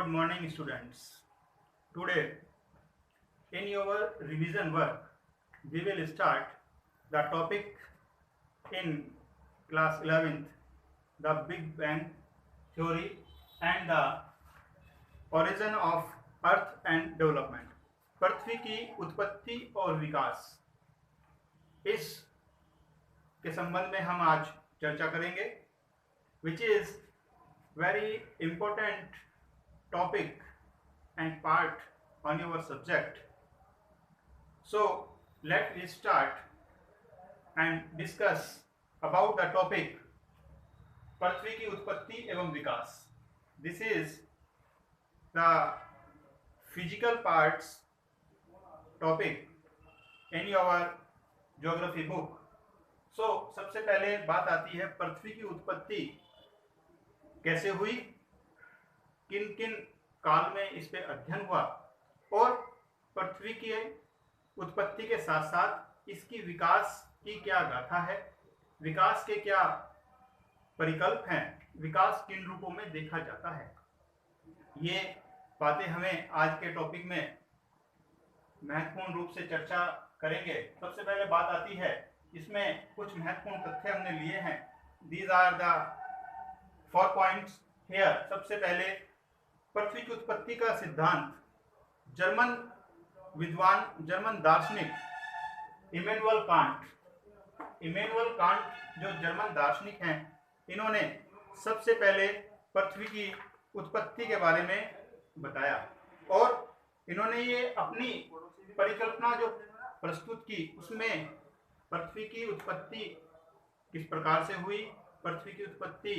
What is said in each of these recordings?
Good morning, students. Today, in your revision work, we will start the topic in class 11th, the Big Bang theory and the origin of Earth and development. पृथ्वी की उत्पत्ति और विकास इस के संबंध में हम आज चर्चा करेंगे, which is very important topic and part on your subject. So let me start and discuss about the topic पृथ्वी की उत्पत्ति एवं विकास. This is the physical parts topic in your geography book. So सबसे पहले बात आती है पृथ्वी की उत्पत्ति कैसे हुई, किन किन काल में इस पे अध्ययन हुआ और पृथ्वी की उत्पत्ति के साथ साथ इसकी विकास की क्या गाथा है, विकास के क्या परिकल्प हैं, विकास किन रूपों में देखा जाता है. ये बातें हमें आज के टॉपिक में महत्वपूर्ण रूप से चर्चा करेंगे. सबसे पहले बात आती है, इसमें कुछ महत्वपूर्ण तथ्य हमने लिए हैं. These are the 4 points here. सबसे पहले पृथ्वी की उत्पत्ति का सिद्धांत जर्मन विद्वान, जर्मन दार्शनिक इमैनुअल कांट जो जर्मन दार्शनिक हैं, इन्होंने सबसे पहले पृथ्वी की उत्पत्ति के बारे में बताया और इन्होंने ये अपनी परिकल्पना जो प्रस्तुत की, उसमें पृथ्वी की उत्पत्ति किस प्रकार से हुई, पृथ्वी की उत्पत्ति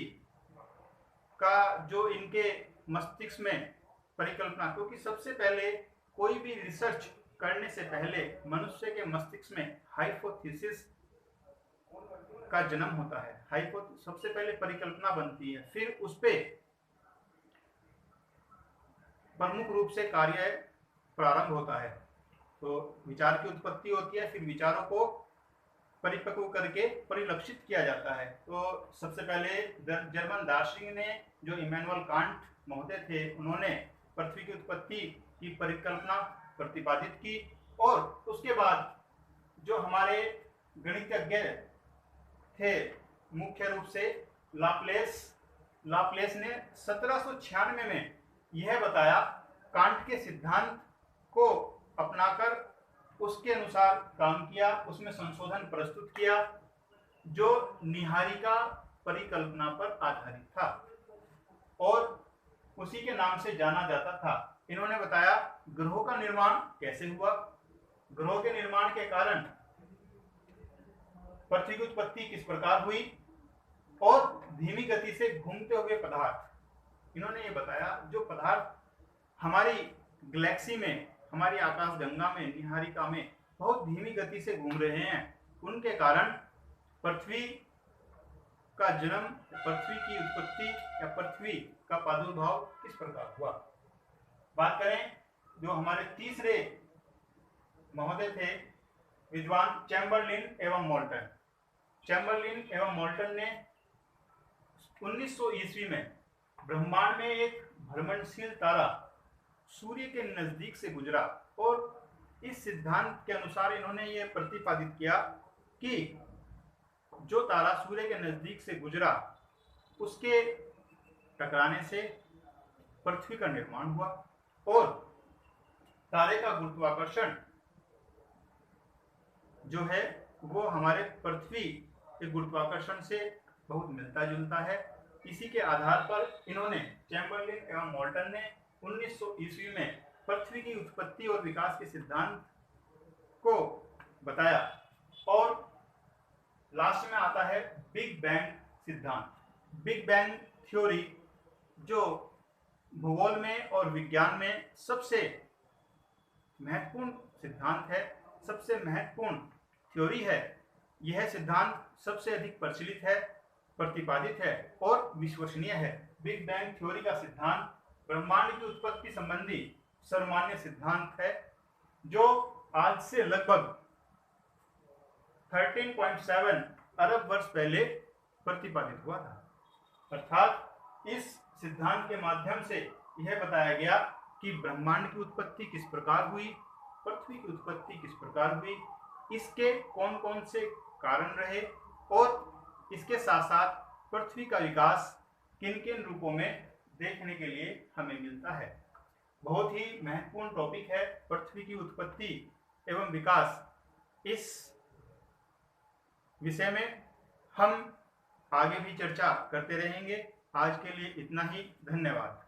का जो इनके मस्तिष्क में परिकल्पना, क्योंकि सबसे पहले कोई भी रिसर्च करने से पहले मनुष्य के मस्तिष्क में हाइपोथेसिस का जन्म होता है. सबसे पहले परिकल्पना बनती है, फिर उस पे प्रमुख रूप से कार्य प्रारंभ होता है. तो विचार की उत्पत्ति होती है, फिर विचारों को परिपक्व करके परिलक्षित किया जाता है. तो सबसे पहले जर्मन दार्शनिक ने जो इमैनुअल कांट महोदय थे, उन्होंने पृथ्वी की उत्पत्ति की परिकल्पना प्रतिपादित की और उसके बाद जो हमारे गणितज्ञ थे, मुख्य रूप से लाप्लेस ने 1796 में यह बताया, कांट के सिद्धांत को अपनाकर उसके अनुसार काम किया, उसमें संशोधन प्रस्तुत किया जो निहारिका परिकल्पना पर आधारित था और उसी के नाम से जाना जाता था. इन्होंने बताया ग्रहों का निर्माण कैसे हुआ, ग्रहों के निर्माण के कारण पृथ्वी की उत्पत्ति किस प्रकार हुई और धीमी गति से घूमते हुए पदार्थ, इन्होंने ये बताया जो पदार्थ हमारी गैलेक्सी में, हमारी आकाशगंगा में, निहारिका में बहुत धीमी गति से घूम रहे हैं, उनके कारण पृथ्वी का जन्म, पृथ्वी की उत्पत्ति या पृथ्वी का प्रादुर्भाव किस प्रकार हुआ. बात करें जो हमारे तीसरे महोदय थे, विद्वान चैम्बरलिन एवं मोल्टन. चैम्बरलिन एवं मोल्टन ने 1900 ईस्वी में ब्रह्मांड में एक भ्रमणशील तारा सूर्य के नजदीक से गुजरा और इस सिद्धांत के अनुसार इन्होंने ये प्रतिपादित किया कि जो तारा सूर्य के नजदीक से गुजरा, उसके टकराने से पृथ्वी का निर्माण हुआ और तारे का गुरुत्वाकर्षण जो है वो हमारे पृथ्वी के गुरुत्वाकर्षण से बहुत मिलता जुलता है. इसी के आधार पर इन्होंने, चैम्बरलिन एवं मोल्टन ने 1900 ईस्वी में पृथ्वी की उत्पत्ति और विकास के सिद्धांत को बताया और लास्ट में आता है बिग बैंग सिद्धांत. बिग बैंग थ्योरी जो भूगोल में और विज्ञान में सबसे महत्वपूर्ण सिद्धांत है, सबसे महत्वपूर्ण थ्योरी है. यह सिद्धांत सबसे अधिक प्रचलित है, प्रतिपादित है और विश्वसनीय है. बिग बैंग थ्योरी का सिद्धांत ब्रह्मांड की उत्पत्ति संबंधी सर्वमान्य सिद्धांत है जो आज से लगभग 13.7 अरब वर्ष पहले प्रतिपादित हुआ था. अर्थात इस सिद्धांत के माध्यम से यह बताया गया कि ब्रह्मांड की उत्पत्ति किस प्रकार हुई, पृथ्वी की उत्पत्ति किस प्रकार हुई, इसके कौन कौन से कारण रहे और इसके साथ साथ पृथ्वी का विकास किन किन रूपों में देखने के लिए हमें मिलता है। बहुत ही महत्वपूर्ण टॉपिक है पृथ्वी की उत्पत्ति एवं विकास। इस विषय में हम आगे भी चर्चा करते रहेंगे। आज के लिए इतना ही। धन्यवाद।